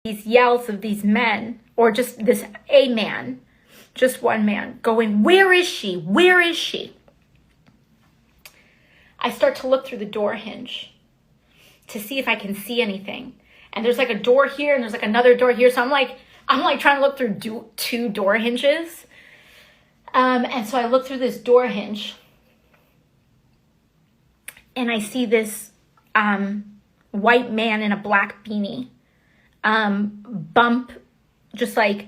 these yells of these men, or just a man, just one man going, "Where is she? Where is she?" I start to look through the door hinge to see if I can see anything. And there's like a door here and there's like another door here. So I'm like trying to look through two door hinges. And so I look through this door hinge and I see this white man in a black beanie just like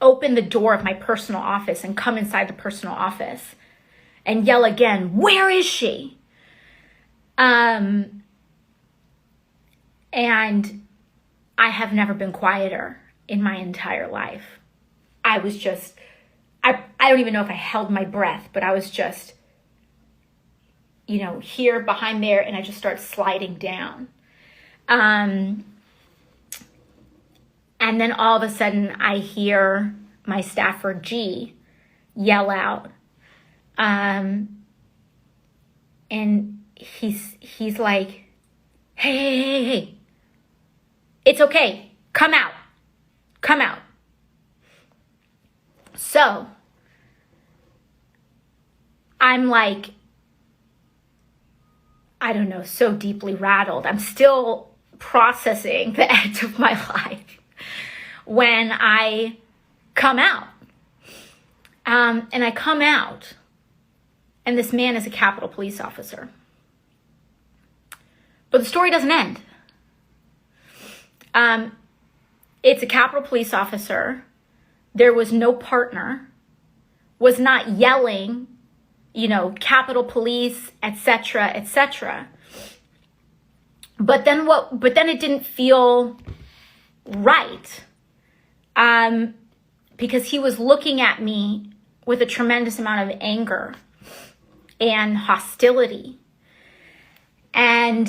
open the door of my personal office and come inside the personal office and yell again, "Where is she?" And I have never been quieter in my entire life. I was just, I don't even know if I held my breath, but I was just, here behind there, and I just start sliding down. And then all of a sudden I hear my staffer G yell out. And he's like, hey, it's okay. Come out. So I'm like, I don't know, so deeply rattled. I'm still processing the end of my life when I come out. And I come out, and this man is a Capitol Police officer. But the story doesn't end. It's a Capitol Police officer. There was no partner, was not yelling, Capitol Police, etc., etc. But then it didn't feel right. Because he was looking at me with a tremendous amount of anger and hostility. And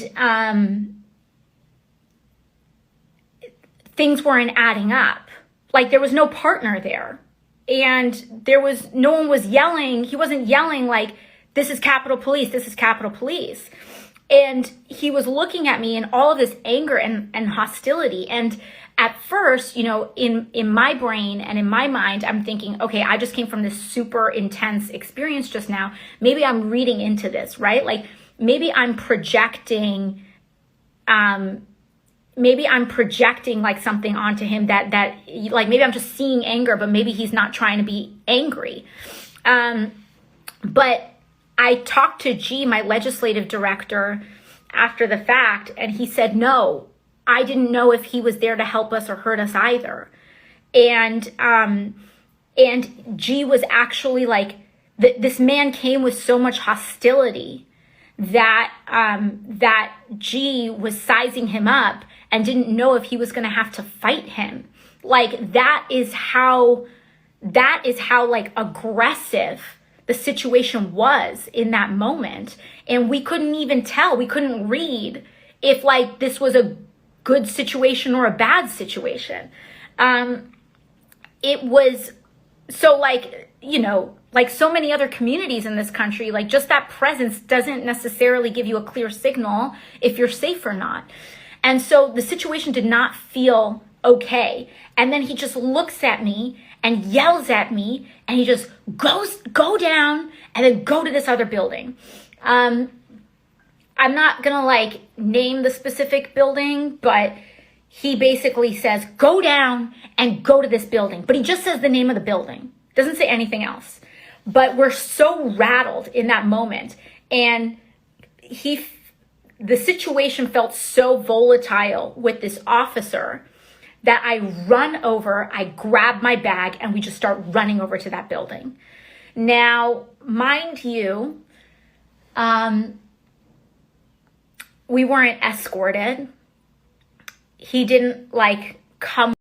things weren't adding up. Like, there was no partner there. And no one was yelling. He wasn't yelling like, "This is Capitol Police, this is Capitol Police." And he was looking at me in all of this anger and hostility. And at first, in my brain and in my mind, I'm thinking, okay, I just came from this super intense experience just now. Maybe I'm reading into this, right? Like, maybe I'm projecting, like something onto him that like, maybe I'm just seeing anger, but maybe he's not trying to be angry. But I talked to G, my legislative director, after the fact, and he said, no, I didn't know if he was there to help us or hurt us either. And G was actually like, this man came with so much hostility that G was sizing him up and didn't know if he was going to have to fight him. Like, that is how like aggressive the situation was in that moment. And we couldn't even tell, we couldn't read if like this was a good situation or a bad situation. It was so like, like so many other communities in this country, like just that presence doesn't necessarily give you a clear signal if you're safe or not. And so the situation did not feel okay. And then he just looks at me and yells at me, and he just go down and then go to this other building. I'm not gonna like name the specific building, but he basically says, go down and go to this building. But he just says the name of the building, doesn't say anything else. But we're so rattled in that moment. And the situation felt so volatile with this officer that I run over, I grab my bag, and we just start running over to that building. Now, mind you, we weren't escorted. He didn't like come